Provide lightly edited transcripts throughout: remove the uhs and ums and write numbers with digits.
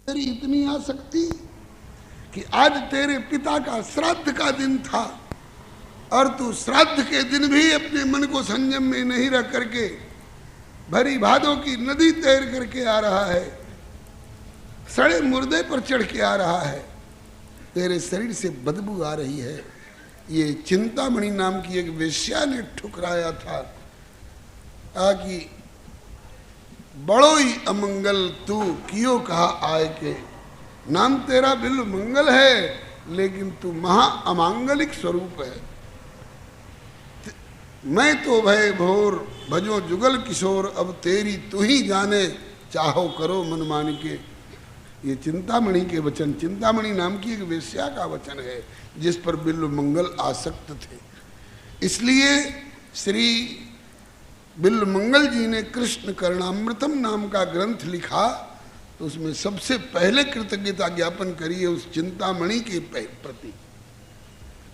तेरी इतनी आसक्ति कि आज तेरे पिता का श्राद्ध का दिन था और तू श्राद्ध के दिन भी अपने मन को संयम में नहीं रख करके भरी भादों की नदी तैर करके आ रहा है, सड़े मुर्दे पर चढ़ के आ रहा है, तेरे शरीर से बदबू आ रही है। ये चिंतामणि नाम की एक वेश्या ने ठुकराया था कि बड़ो ही अमंगल तू कियो कहा आए के। नाम तेरा बिल्व मंगल है लेकिन तू महा अमांगलिक स्वरूप है। मैं तो भय भोर भजो जुगल किशोर, अब तेरी तू ही जाने चाहो करो मन मान के। ये चिंतामणि के वचन, चिंतामणि नाम की एक वेश्या का वचन है जिस पर बिल्व मंगल आसक्त थे। इसलिए श्री बिल्व मंगल जी ने कृष्ण करणामृतम नाम का ग्रंथ लिखा, तो उसमें सबसे पहले कृतज्ञता ज्ञापन करिए उस चिंतामणि के प्रति।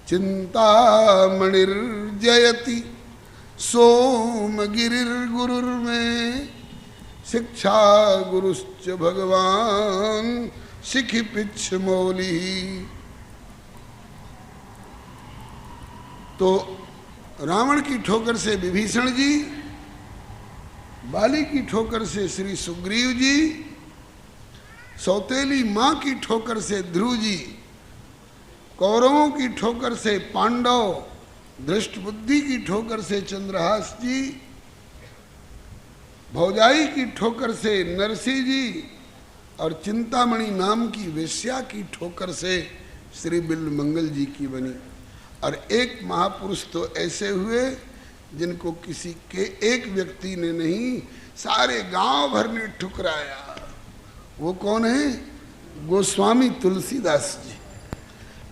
चिंतामणिर्जयति सोमगिरिर्गुरुर्मे, शिक्षा गुरुश्च भगवान शिखि पिच्छ मौली। तो रावण की ठोकर से विभीषण जी, बाली की ठोकर से श्री सुग्रीव जी, सौतेली माँ की ठोकर से ध्रुव जी, कौरवों की ठोकर से पांडव, धृष्ट बुद्धि की ठोकर से चंद्रहास जी, भौजाई की ठोकर से नरसिंह जी और चिंतामणि नाम की वेश्या की ठोकर से श्री बिल्व मंगल जी की बनी। और एक महापुरुष तो ऐसे हुए जिनको किसी के एक व्यक्ति ने नहीं, सारे गांव भर ने ठुकराया। वो कौन है? गोस्वामी तुलसीदास जी।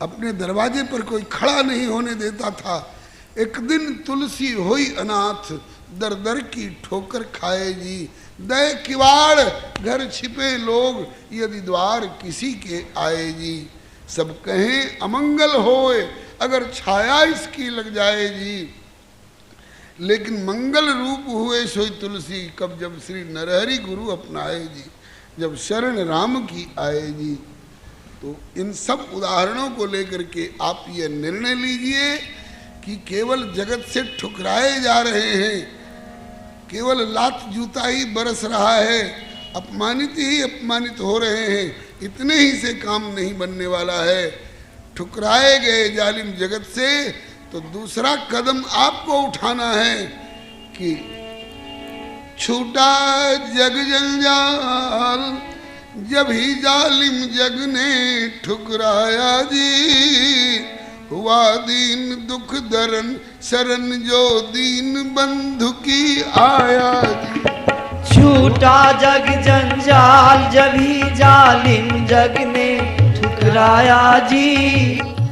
अपने दरवाजे पर कोई खड़ा नहीं होने देता था। एक दिन तुलसी होई अनाथ, दर दर की ठोकर खाए जी। दय किवाड़ घर छिपे लोग, यदि द्वार किसी के आए जी। सब कहें अमंगल होए, अगर छाया इसकी लग जाए जी। लेकिन मंगल रूप हुए सोई तुलसी, कब जब श्री नरहरि गुरु अपनाए जी, जब शरण राम की आए जी। तो इन सब उदाहरणों को लेकर के आप ये निर्णय लीजिए कि केवल जगत से ठुकराए जा रहे हैं, केवल लात जूता ही बरस रहा है, अपमानित ही अपमानित हो रहे हैं, इतने ही से काम नहीं बनने वाला है। ठुकराए गए जालिम जगत से तो दूसरा कदम आपको उठाना है कि छूटा जग जंजाल जब ही जालिम जग ने ठुकराया जी। हुआ दीन दुख दरन शरण जो दीन बंधु की आया जी। छूटा जग जंजाल जब ही जालिम जग ने ठुकराया जी।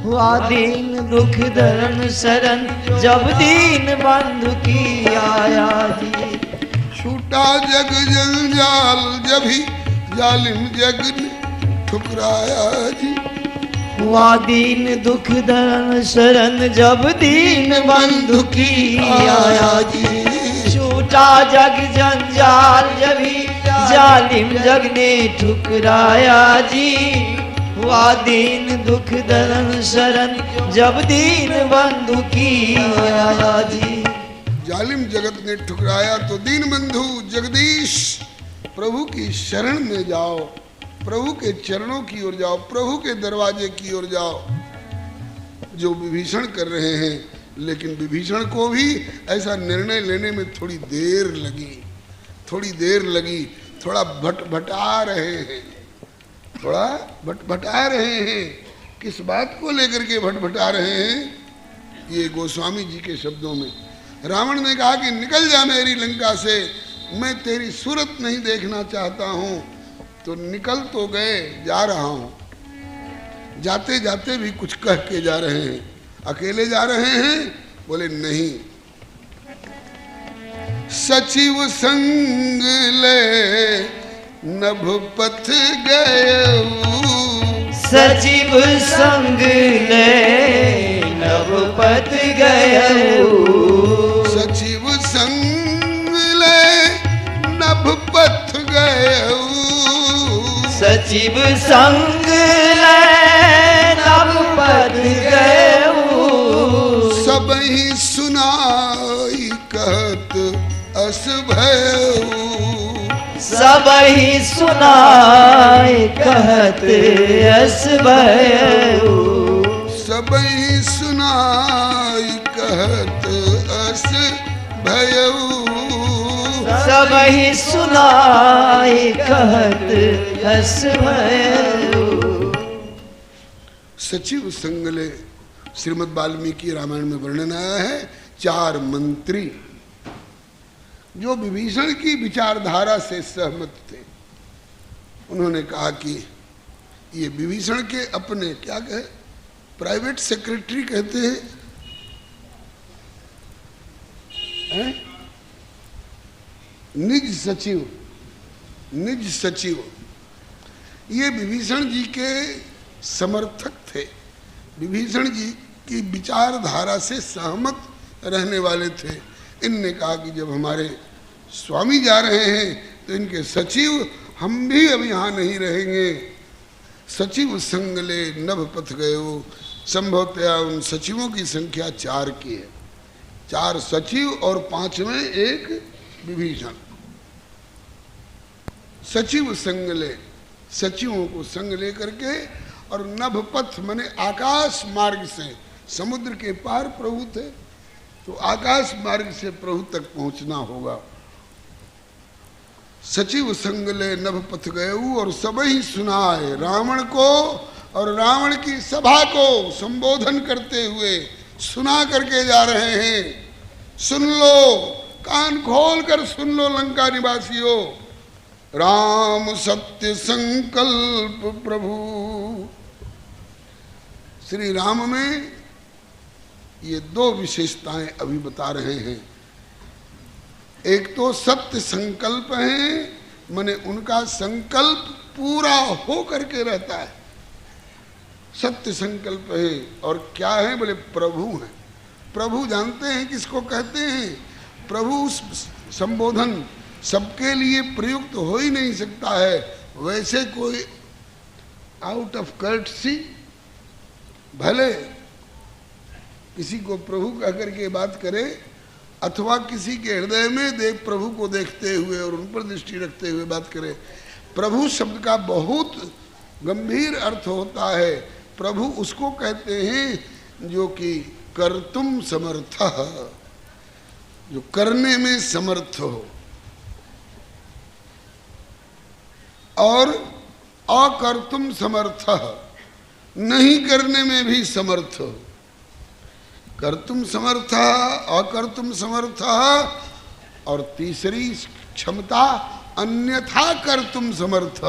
हुआ दीन दुख दरन शरण जब दीन बंधु की आया जी। छूटा जग जंजाल जब ही जालिम जग ने ठुकराया जी। हुआ दीन दुख दरन शरण जब दीन बंधु की आया जी। छूटा जग जंजाल जब ही जालिम जग ने ठुकराया जी। हुआ दीन दुख दरन शरण जब दीन बंधु की आया जी। जालिम जगत ने ठुकराया तो दीन बंधु जगदीश प्रभु की शरण में जाओ, प्रभु के चरणों की ओर जाओ, प्रभु के दरवाजे की ओर जाओ। जो विभीषण कर रहे हैं, लेकिन विभीषण को भी ऐसा निर्णय लेने में थोड़ी देर लगी, थोड़ा भटभटा रहे हैं, थोड़ा भटभटा रहे हैं। किस बात को लेकर के भटभटा रहे हैं? ये गोस्वामी जी के शब्दों में। रावण ने कहा कि निकल जा मेरी लंका से, मैं तेरी सूरत नहीं देखना चाहता हूं। तो निकल तो गए, जा रहा हूं। जाते जाते भी कुछ कह के जा रहे हैं। अकेले जा रहे हैं? बोले नहीं, सचिव संग ले नभ पथ गयऊ। सचिव संग ले नभ पथ गयऊ। सचिव संग ले नभ पथ गयऊ। सचिव संग ले नभ पथ गयऊ। सबहि सुनाई कहत अस भयऊ। सबहि सुनाई कहत अस भयऊ। सबहि सुनाई कहत अस भयऊ। सबहि सुनाई कहत अस भयऊ। सचिव संगले श्रीमद् वाल्मीकि रामायण में वर्णन आया है। 4 मंत्री जो विभीषण की विचारधारा से सहमत थे, उन्होंने कहा कि ये विभीषण के अपने क्या कहे, प्राइवेट सेक्रेटरी कहते हैं? निज सचिव, निज सचिव, ये विभीषण जी के समर्थक थे, विभीषण जी की विचारधारा से सहमत रहने वाले थे। इनने कहा कि जब हमारे स्वामी जा रहे हैं तो इनके सचिव हम भी अब यहाँ नहीं रहेंगे। सचिव संग ले नभ पथ गयो। संभवतया उन सचिवों की संख्या 4 की है। 4 सचिव और 5वें एक विभीषण। सचिव संग ले, सचिवों को संग ले करके, और नभ पथ माने आकाश मार्ग से, समुद्र के पार प्रभु थे तो आकाश मार्ग से प्रभु तक पहुंचना होगा। सचिव संग ले नभ पथ गयऊ। और सबहि सुनाए, रावण को और रावण की सभा को संबोधन करते हुए सुना करके जा रहे हैं। सुन लो, कान खोल कर सुन लो लंका निवासियों, राम सत्य संकल्प प्रभु। श्री राम में ये 2 विशेषताएं अभी बता रहे हैं। एक तो सत्य संकल्प है, माने उनका संकल्प पूरा हो करके रहता है, सत्य संकल्प है। और क्या है बोले, प्रभु हैं। प्रभु जानते हैं किसको कहते हैं? प्रभु संबोधन सबके लिए प्रयुक्त हो ही नहीं सकता है। वैसे कोई आउट ऑफ कर्टसी भले किसी को प्रभु कह करके बात करे, अथवा किसी के हृदय में देख प्रभु को देखते हुए और उन पर दृष्टि रखते हुए बात करे। प्रभु शब्द का बहुत गंभीर अर्थ होता है। प्रभु उसको कहते हैं जो कि कर्तुम समर्थ, जो करने में समर्थ हो और अकर्तुम समर्थ, नहीं करने में भी समर्थ हो। कर्तुम समर्थ, अकर्तुम समर्थ, और तीसरी क्षमता अन्यथा कर्तुम समर्थ,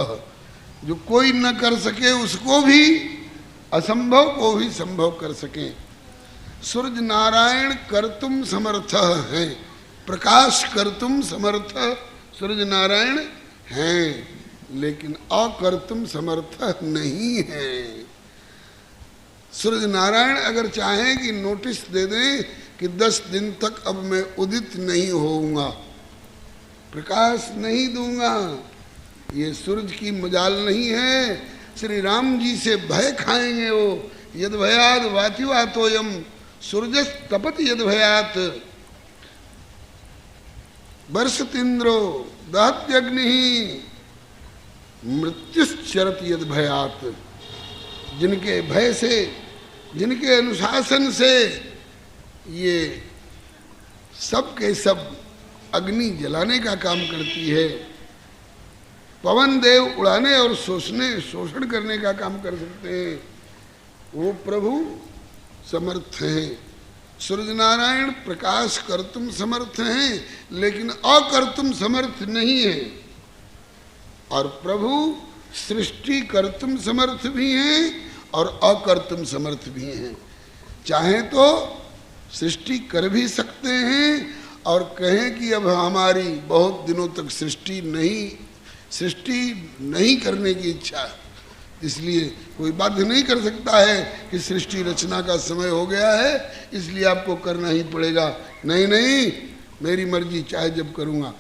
जो कोई न कर सके उसको भी, असंभव को भी संभव कर सके। सूर्य नारायण कर्तुम समर्थ हैं, प्रकाश कर्तुम समर्थ सूर्य नारायण हैं, लेकिन अकर्तुम समर्थ नहीं है। सूर्य नारायण अगर चाहें कि नोटिस दे दें कि 10 दिन तक अब मैं उदित नहीं होऊंगा, प्रकाश नहीं दूंगा, ये सूरज की मजाल नहीं है। श्री राम जी से भय खाएंगे वो। यद भयात वातिवातोयम सूर्य तपत यद भयात वर्षतीन्द्रो दहत्यग्नि मृत्युश्चरत यद भयात। जिनके भय से, जिनके अनुशासन से ये सब के सब अग्नि जलाने का काम करती है, पवन देव उड़ाने और शोषण करने का काम कर सकते हैं, वो प्रभु समर्थ हैं। सूर्य नारायण प्रकाश कर्तुम समर्थ हैं, लेकिन अकर्तुम समर्थ नहीं है। और प्रभु सृष्टि कर्तुम समर्थ भी हैं और अकर्तुम समर्थ भी हैं। चाहें तो सृष्टि कर भी सकते हैं और कहें कि अब हमारी बहुत दिनों तक सृष्टि नहीं करने की इच्छा है, इसलिए कोई बाध्य नहीं कर सकता है कि सृष्टि रचना का समय हो गया है इसलिए आपको करना ही पड़ेगा। नहीं नहीं, मेरी मर्जी, चाहे जब करूँगा।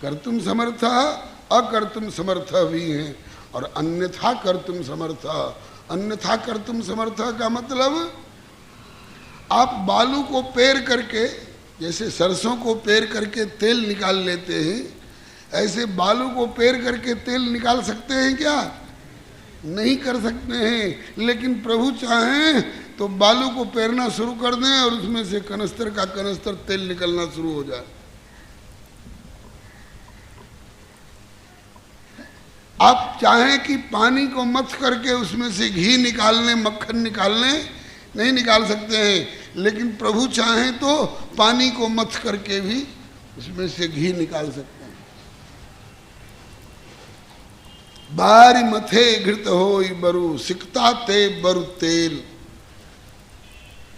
कर्तुम समर्थ अकर्तुम समर्थ भी हैं और अन्यथा कर्तुम समर्थ। अन्यथा कर्तुम समर्थ का मतलब आप बालू को पेर करके, जैसे सरसों को पेर करके तेल निकाल लेते हैं, ऐसे बालू को पेर करके तेल निकाल सकते हैं क्या? नहीं कर सकते हैं। लेकिन प्रभु चाहें तो बालू को पेरना शुरू कर दें और उसमें से कनस्तर का कनस्तर तेल निकलना शुरू हो जाए। आप चाहें कि पानी को मथ करके उसमें से घी निकालने, मक्खन निकालने, नहीं निकाल सकते हैं। लेकिन प्रभु चाहें तो पानी को मथ करके भी उसमें से घी निकाल सकते हैं। बारी मथे घृत होई बरु, सिकता ते बरु तेल,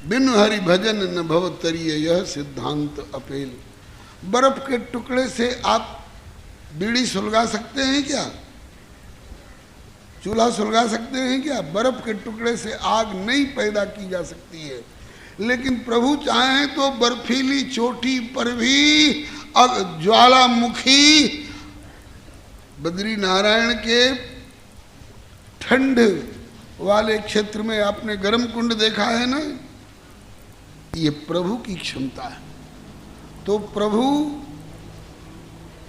बिन हरि भजन न भव तरिय, यह सिद्धांत अपेल। बर्फ के टुकड़े से आप बीड़ी सुलगा सकते हैं क्या? चूल्हा सुलगा सकते हैं क्या? बर्फ के टुकड़े से आग नहीं पैदा की जा सकती है। लेकिन प्रभु चाहें तो बर्फीली चोटी पर भी ज्वालामुखी, बद्री नारायण के ठंड वाले क्षेत्र में आपने गर्म कुंड देखा है ना, ये प्रभु की क्षमता है। तो प्रभु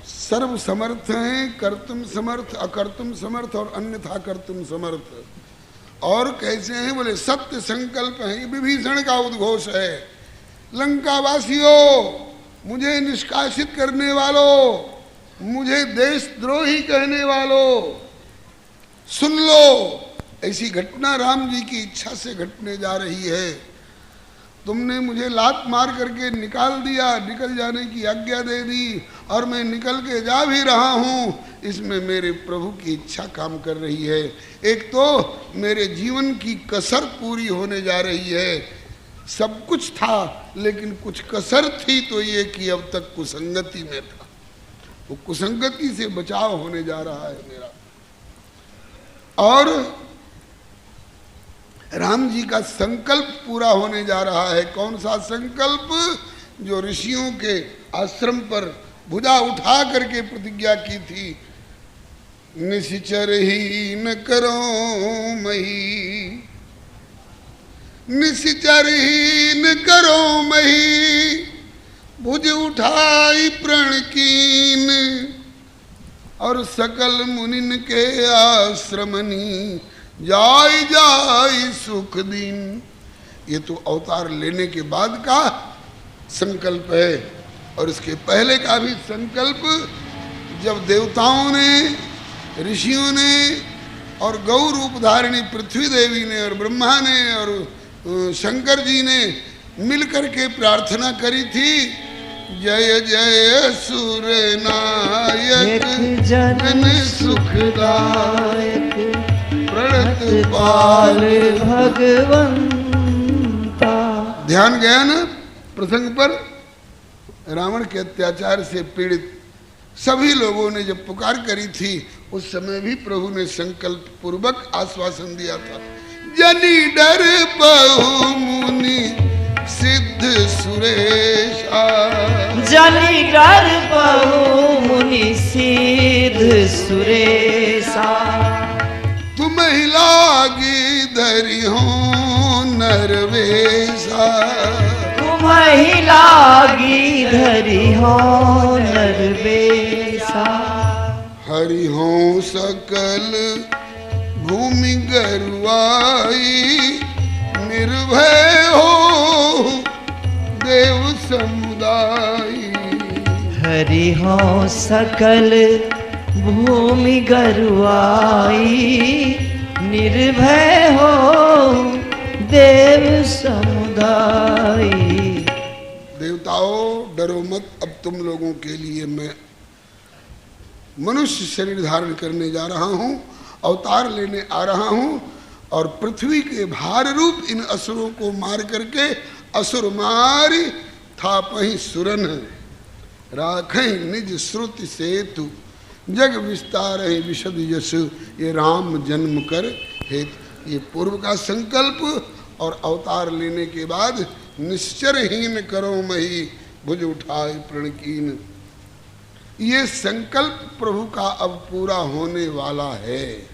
सर्व समर्थ हैं, कर्तुम समर्थ, अकर्तुम समर्थ और अन्यथा कर्तुम समर्थ। और कैसे हैं? बोले सत्य संकल्प है। ये विभीषण का उद्घोष है। लंका वासियों, मुझे निष्कासित करने वालों, मुझे देशद्रोही कहने वालों, सुन लो, ऐसी घटना राम जी की इच्छा से घटने जा रही है। तुमने मुझे लात मार करके निकाल दिया, निकल जाने की आज्ञा दे दी और मैं निकल के जा भी रहा हूँ। इसमें मेरे प्रभु की इच्छा काम कर रही है। एक तो मेरे जीवन की कसर पूरी होने जा रही है। सब कुछ था लेकिन कुछ कसर थी, तो ये कि अब तक कुसंगति में था। वो कुसंगति से बचाव होने जा रहा है मेरा। और राम जी का संकल्प पूरा होने जा रहा है। कौन सा संकल्प? जो ऋषियों के आश्रम पर भुजा उठा करके प्रतिज्ञा की थी, निश्चर ही न करो मही, निश्चर ही न करो मही, भुज उठाई प्रण कीन, और सकल मुनिन के आश्रमनी, जाय जाय सुख दिन। ये तो अवतार लेने के बाद का संकल्प है। और इसके पहले का भी संकल्प, जब देवताओं ने, ऋषियों ने और गौ रूप धारिणी पृथ्वी देवी ने और ब्रह्मा ने और शंकर जी ने मिलकर के प्रार्थना करी थी, जय जय सुर नायक जन सुखदायक, प्रणत पाल भगवंता। ध्यान गया ना प्रसंग पर? रावण के अत्याचार से पीड़ित सभी लोगों ने जब पुकार करी थी, उस समय भी प्रभु ने संकल्प पूर्वक आश्वासन दिया था, जनी डर बहु मुनि सिद्ध सुरेशा, जनी डर बहु मुनि सिद्ध सुरेशा, तुम ही लागी धरि हो नरवेशा, तुम ही लागी धरि हो नरवेशा, हरि हो सकल भूमि गरुआई, निर्भय हो देव समुदायी, हरि हो सकल भूमि गरुआई, निर्भय हो देव समुदायी। देवताओं डरो मत, अब तुम लोगों के लिए मैं मनुष्य शरीर धारण करने जा रहा हूँ, अवतार लेने आ रहा हूँ, और पृथ्वी के भार रूप इन असुरों को मार करके, असुर मारी थापहि सुरन, राखहि निज श्रुति सेतु, जग विस्तार है विशद यश, ये राम जन्म कर हेतु। ये पूर्व का संकल्प, और अवतार लेने के बाद निश्चरहीन करो मही, भुज उठाए प्रणकीन। ये संकल्प प्रभु का अब पूरा होने वाला है।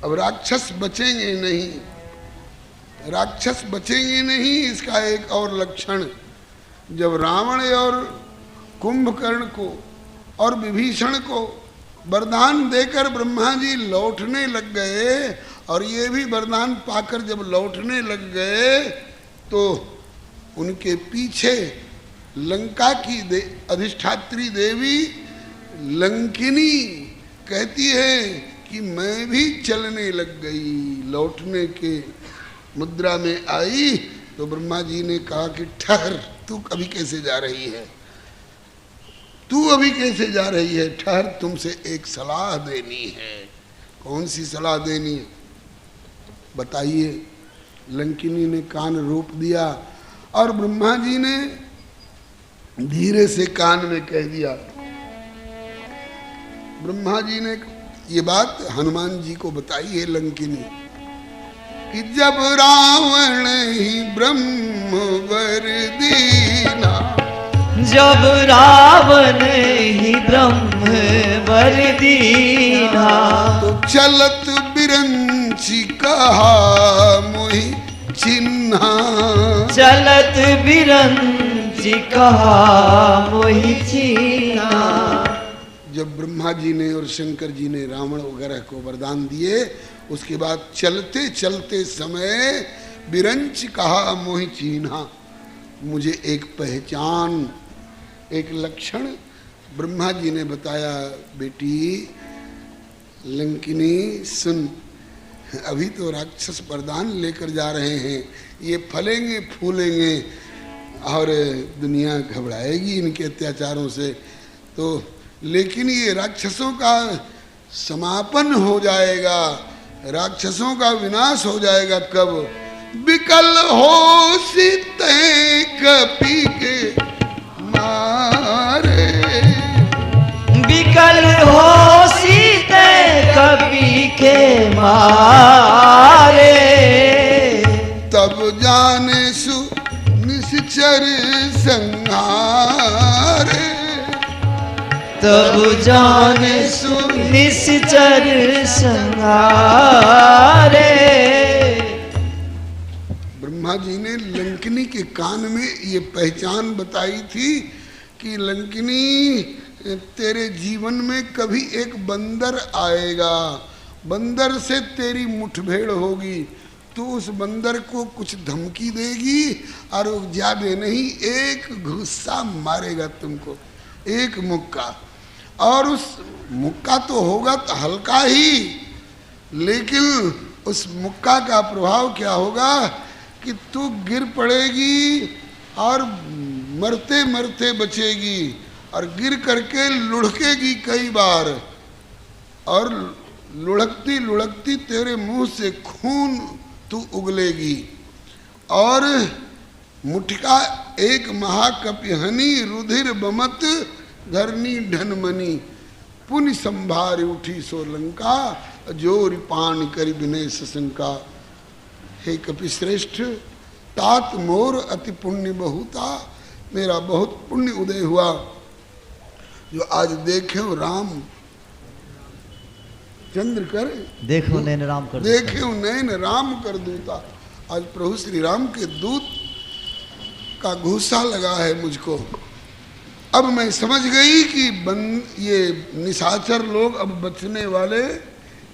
अब राक्षस बचेंगे नहीं, राक्षस बचेंगे नहीं। इसका एक और लक्षण, जब रावण और कुंभकर्ण को और विभीषण को वरदान देकर ब्रह्मा जी लौटने लग गए, और ये भी वरदान पाकर जब लौटने लग गए, तो उनके पीछे लंका की अधिष्ठात्री देवी लंकिनी कहती है कि मैं भी चलने लग गई। लौटने के मुद्रा में आई तो ब्रह्मा जी ने कहा कि ठहर, तू अभी कैसे जा रही है, तू अभी कैसे जा रही है, ठहर, तुमसे एक सलाह देनी है। कौन सी सलाह देनी है बताइए। लंकिनी ने कान रोक दिया और ब्रह्मा जी ने धीरे से कान में कह दिया। ब्रह्मा जी ने ये बात हनुमान जी को बताई है लंकिनी कि जब रावण ही ब्रह्म वर दीना, जब रावण ही ब्रह्म वर दीना, तो चलत बिरंची कहा मोहि चिन्हा, चलत बिरंची कहा मोहि चिन्हा। जब ब्रह्मा जी ने और शंकर जी ने रावण वगैरह को वरदान दिए, उसके बाद चलते चलते समय बिरंच कहा मोहि चिन्हा, मुझे एक पहचान, एक लक्षण ब्रह्मा जी ने बताया। बेटी लंकिनी सुन, अभी तो राक्षस वरदान लेकर जा रहे हैं, ये फलेंगे फूलेंगे और दुनिया घबराएगी इनके अत्याचारों से, तो लेकिन ये राक्षसों का समापन हो जाएगा, राक्षसों का विनाश हो जाएगा। कब? बिकल हो सीते कपि के मारे, बिकल हो सीते कपि के मारे, तब जाने सु निश्चर संहारे, तब जाने सु निश्चर संहारे। ब्रह्मा जी ने लंकिनी के कान में ये पहचान बताई थी कि लंकिनी तेरे जीवन में कभी एक बंदर आएगा, बंदर से तेरी मुठभेड़ होगी, तू उस बंदर को कुछ धमकी देगी और वो ज्यादा नहीं एक घुस्सा मारेगा तुमको, एक मुक्का, और उस मुक्का तो होगा तो हल्का ही, लेकिन उस मुक्का का प्रभाव क्या होगा कि तू गिर पड़ेगी और मरते मरते बचेगी, और गिर करके लुढ़केगी कई बार, और लुढ़कती लुढ़कती तेरे मुंह से खून तू उगलेगी, और मुठका एक महाकपिहनी रुधिर बमत धरनी ढनमनी, पुनि संभार उठी सो लंका, जोरि पान करि बिने सशंका। हे कपिश्रेष्ठ, तात मोर अति पुण्य बहुता, मेरा बहुत पुण्य उदय हुआ जो आज देखे राम चंद्र कर, देखो नैन राम कर, देखे नैन राम कर दूता। आज प्रभु श्री राम के दूत का घूसा लगा है मुझको। अब मैं समझ गई कि ये निशाचर लोग अब बचने वाले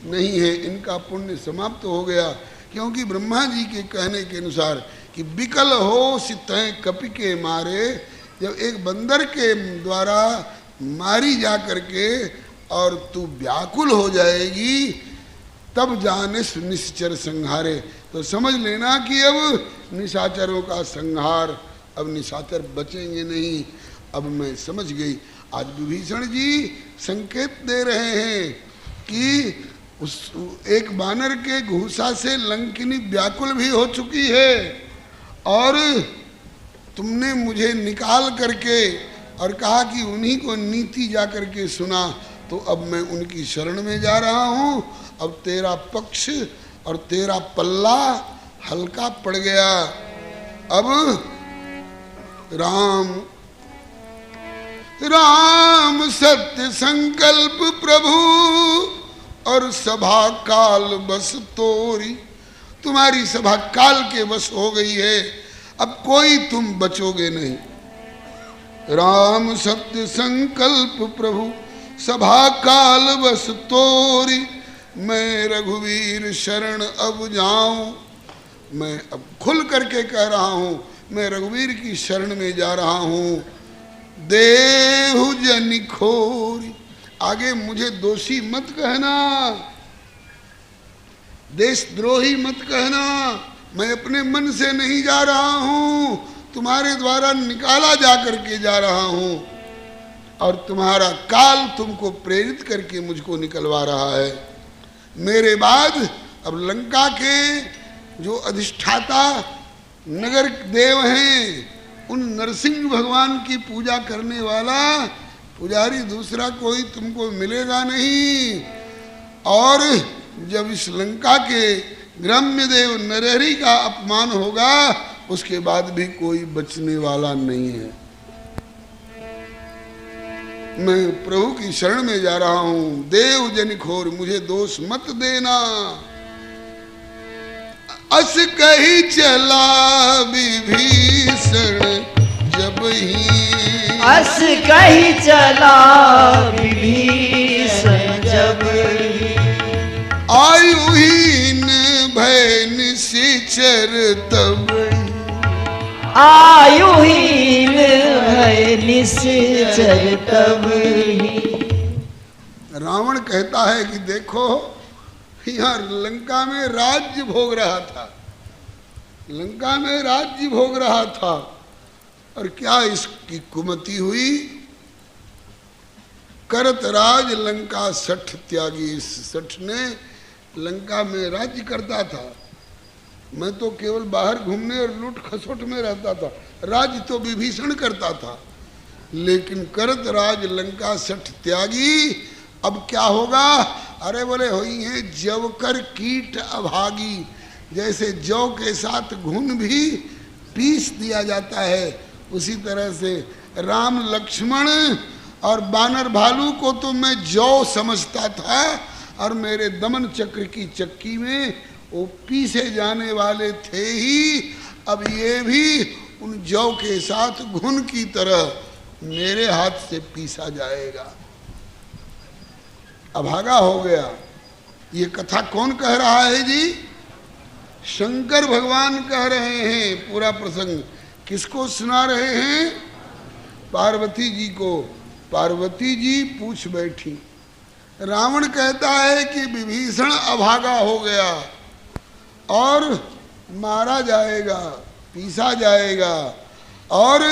नहीं है, इनका पुण्य समाप्त हो गया, क्योंकि ब्रह्मा जी के कहने के अनुसार कि बिकल हो सितै कपि के मारे, जब एक बंदर के द्वारा मारी जा करके और तू व्याकुल हो जाएगी, तब जाने निश्चर संहारे, तो समझ लेना कि अब निशाचरों का संहार, अब निशाचर बचेंगे नहीं। अब मैं समझ गई। आज विभीषण जी संकेत दे रहे हैं कि उस एक बानर के घूसा से लंकिनी व्याकुल भी हो चुकी है, और तुमने मुझे निकाल करके और कहा कि उन्हीं को नीति जा करके सुना, तो अब मैं उनकी शरण में जा रहा हूँ। अब तेरा पक्ष और तेरा पल्ला हल्का पड़ गया। अब राम राम सत्य संकल्प प्रभु और सभा काल बस तोरी। तुम्हारी सभा काल के वश हो गई है, अब कोई तुम बचोगे नहीं। राम सत्य संकल्प प्रभु सभा काल बस तोरी। मैं रघुवीर शरण अब जाऊं। मैं अब खुल करके कह रहा हूं, मैं रघुवीर की शरण में जा रहा हूं। देहु जनि खोरी। आगे मुझे दोषी मत कहना, देशद्रोही मत कहना। मैं अपने मन से नहीं जा रहा हूं, तुम्हारे द्वारा निकाला जा करके जा रहा हूं, और तुम्हारा काल तुमको प्रेरित करके मुझको निकलवा रहा है। मेरे बाद अब लंका के जो अधिष्ठाता नगर देव हैं, उन नरसिंह भगवान की पूजा करने वाला पुजारी दूसरा कोई तुमको मिलेगा नहीं। और जब इस लंका के ग्राम्य देव नरहरि का अपमान होगा, उसके बाद भी कोई बचने वाला नहीं है। मैं प्रभु की शरण में जा रहा हूं। देव जन खोर, मुझे दोष मत देना। अस कही चला विभीषण जब ही, अस कही चला विभीषण जब ही, आयुहीन भय निश्चर तब, आयुहीन भय निश्चर तब ही। रावण कहता है कि देखो, यहाँ लंका में राज्य भोग रहा था, लंका में राज्य भोग रहा था, और क्या इसकी कुमति हुई। करत राज लंका सठ त्यागी। इस सठ ने लंका में राज्य करता था। मैं तो केवल बाहर घूमने और लूट खसोट में रहता था, राज्य तो विभीषण करता था। लेकिन करत राज लंका सठ त्यागी, अब क्या होगा। अरे बोले हुई है जव कर कीट अभागी। जैसे जौ के साथ घुन भी पीस दिया जाता है, उसी तरह से राम लक्ष्मण और बानर भालू को तो मैं जौ समझता था, और मेरे दमन चक्र की चक्की में वो पीसे जाने वाले थे ही। अब ये भी उन जौ के साथ घुन की तरह मेरे हाथ से पीसा जाएगा। अभागा हो गया। ये कथा कौन कह रहा है जी? शंकर भगवान कह रहे हैं। पूरा प्रसंग किसको सुना रहे हैं? पार्वती जी को। पार्वती जी पूछ बैठी। रावण कहता है कि विभीषण अभागा हो गया और मारा जाएगा, पीसा जाएगा, और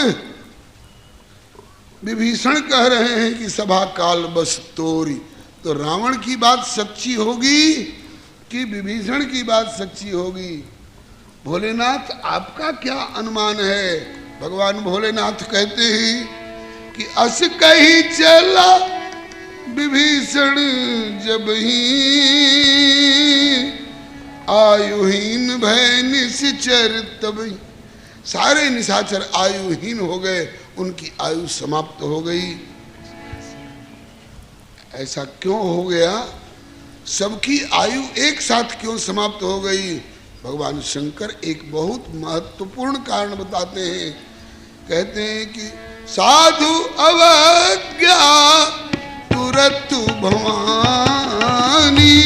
विभीषण कह रहे हैं कि सभा काल बस तोरी। तो रावण की बात सच्ची होगी कि विभीषण की बात सच्ची होगी? भोलेनाथ आपका क्या अनुमान है? भगवान भोलेनाथ कहते हैं कि अस कही चला विभीषण जब ही, आयुहीन भय निश्चर तब ही। सारे निशाचर आयुहीन हो गए, उनकी आयु समाप्त हो गई। ऐसा क्यों हो गया? सबकी आयु एक साथ क्यों समाप्त हो गई? भगवान शंकर एक बहुत महत्वपूर्ण कारण बताते हैं। कहते हैं कि साधु अवज्ञा तुरत भवानी,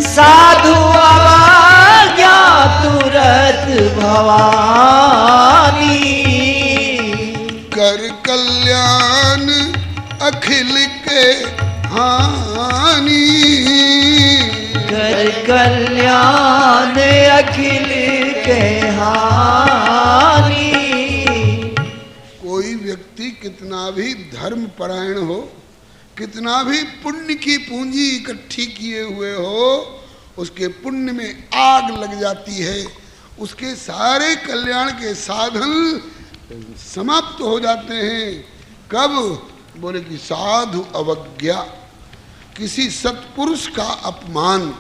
साधु अवज्ञा तुरत भवानी, कर कल्याण अखिल के हानि, कर कल्याण अखिल के हानि। कोई व्यक्ति कितना भी धर्म परायण हो, कितना भी पुण्य की पूंजी इकट्ठी किए हुए हो, उसके पुण्य में आग लग जाती है, उसके सारे कल्याण के साधन समाप्त हो जाते हैं। कब? बोले कि साधु अवज्ञा, किसी सत्पुरुष का अपमान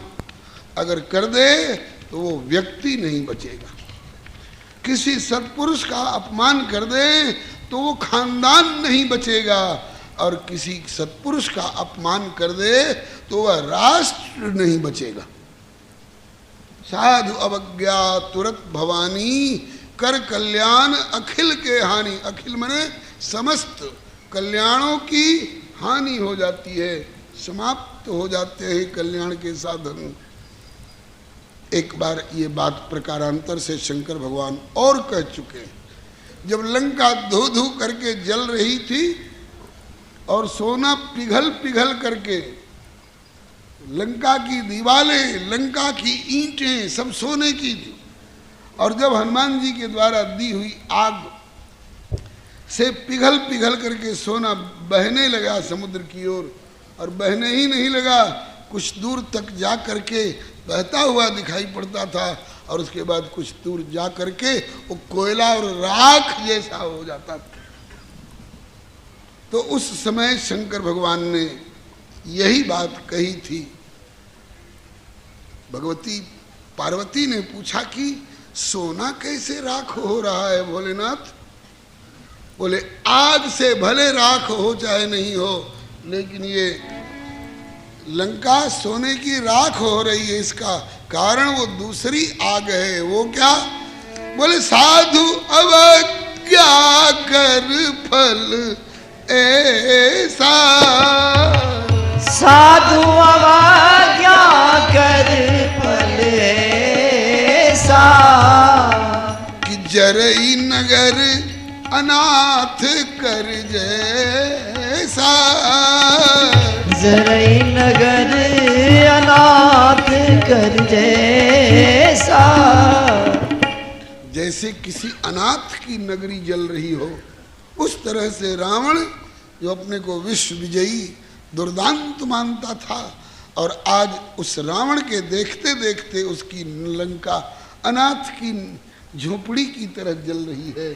अगर कर दे तो वो व्यक्ति नहीं बचेगा। किसी सत्पुरुष का अपमान कर दे तो वो खानदान नहीं बचेगा, और किसी सत्पुरुष का अपमान कर दे तो वह राष्ट्र नहीं बचेगा। साधु अवज्ञा तुरत भवानी, कर कल्याण अखिल के हानि। अखिल माने समस्त कल्याणों की हानि हो जाती है, समाप्त हो जाते हैं कल्याण के साधन। एक बार ये बात प्रकारांतर से शंकर भगवान और कह चुके हैं। जब लंका धू धू करके जल रही थी और सोना पिघल पिघल करके, लंका की दीवारें, लंका की ईंटें सब सोने की थी, और जब हनुमान जी के द्वारा दी हुई आग से पिघल पिघल करके सोना बहने लगा समुद्र की ओर, और बहने ही नहीं लगा, कुछ दूर तक जा करके बहता हुआ दिखाई पड़ता था, और उसके बाद कुछ दूर जा करके वो कोयला और राख जैसा हो जाता था। तो उस समय शंकर भगवान ने यही बात कही थी। भगवती पार्वती ने पूछा कि सोना कैसे राख हो रहा है भोलेनाथ? बोले आग से भले राख हो चाहे नहीं हो, लेकिन ये लंका सोने की राख हो रही है, इसका कारण वो दूसरी आग है। वो क्या? बोले साधु अवज्ञा कर फल ऐसा। साधु अवज्ञा कर फल ऐसा, कि जरई नगर अनाथ कर जैसा। जरई नगर अनाथ कर जैसा। जैसे किसी अनाथ की नगरी जल रही हो, उस तरह से रावण जो अपने को विश्व विजयी दुर्दांत मानता था, और आज उस रावण के देखते देखते उसकी लंका अनाथ की झोपड़ी की तरह जल रही है।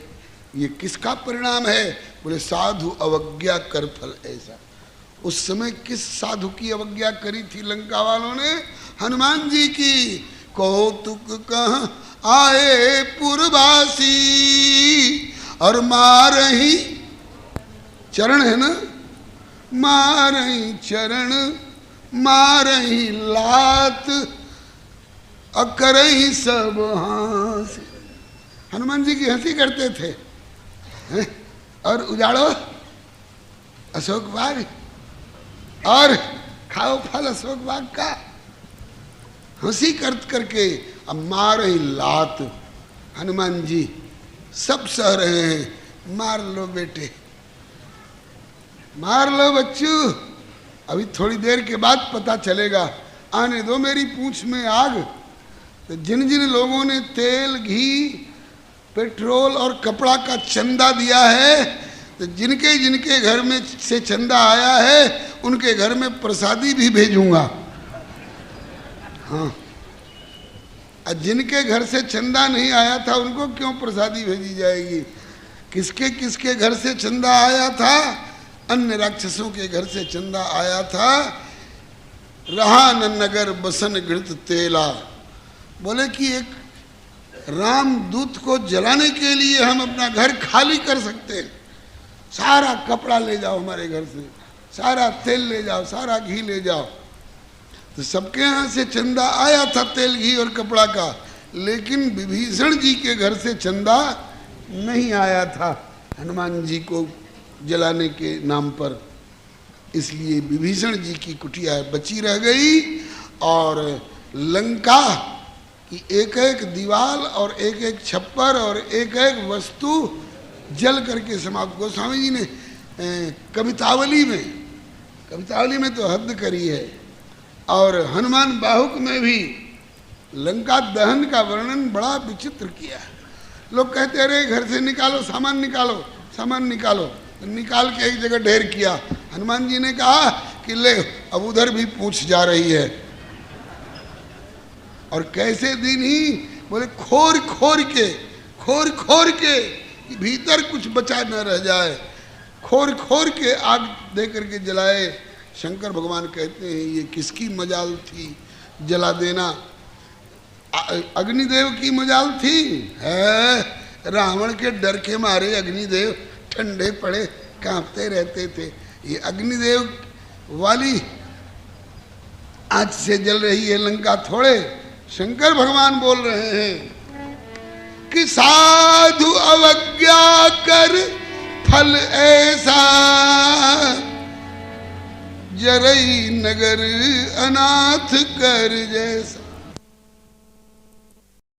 ये किसका परिणाम है? बोले साधु अवज्ञा कर फल ऐसा। उस समय किस साधु की अवज्ञा करी थी लंका वालों ने? हनुमान जी की। कौतुक कहाँ आए पुरवासी, और मारही चरण है ना, मारही चरण मारही लात, अकरही सब हास। हनुमान जी की हंसी करते थे, हैं? और उजाड़ो अशोक बाग, और खाओ फल अशोक बाग का। हंसी कर करके अब मार ही लात। हनुमान जी सब सह रहे हैं, मार लो बेटे, मार लो बच्चू, अभी थोड़ी देर के बाद पता चलेगा, आने दो मेरी पूंछ में आग। तो जिन जिन लोगों ने तेल, घी, पेट्रोल और कपड़ा का चंदा दिया है, तो जिनके जिनके घर में से चंदा आया है उनके घर में प्रसादी भी भेजूंगा। हाँ, और जिनके घर से चंदा नहीं आया था उनको क्यों प्रसादी भेजी जाएगी? किसके किसके घर से चंदा आया था? अन्य राक्षसों के घर से चंदा आया था। रहा न नगर बसन घृत तेला। बोले कि एक राम दूत को जलाने के लिए हम अपना घर खाली कर सकते हैं। सारा कपड़ा ले जाओ हमारे घर से, सारा तेल ले जाओ, सारा घी ले जाओ। तो सबके यहाँ से चंदा आया था तेल, घी और कपड़ा का, लेकिन विभीषण जी के घर से चंदा नहीं आया था हनुमान जी को जलाने के नाम पर। इसलिए विभीषण जी की कुटिया बची रह गई, और लंका कि एक एक दीवाल और एक एक छप्पर और एक एक वस्तु जल करके समाप्त। गोस्वामी जी ने कवितावली में तो हद करी है, और हनुमान बाहुक में भी लंका दहन का वर्णन बड़ा विचित्र किया है। लोग कहते हैं अरे घर से निकालो, सामान निकालो, सामान निकालो, तो निकाल के एक जगह ढेर किया। हनुमान जी ने कहा कि ले अब उधर भी पूछ जा रही है। और कैसे दिन ही? बोले खोर खोर के कि भीतर कुछ बचा न रह जाए, खोर खोर के आग दे करके जलाए। शंकर भगवान कहते हैं ये किसकी मजाल थी जला देना? अग्निदेव की मजाल थी? है रावण के डर के मारे अग्निदेव ठंडे पड़े कांपते रहते थे। ये अग्निदेव वाली आंच से जल रही है लंका थोड़े। शंकर भगवान बोल रहे हैं कि साधु अवज्ञा कर फल ऐसा, जरई नगर अनाथ कर जैसा।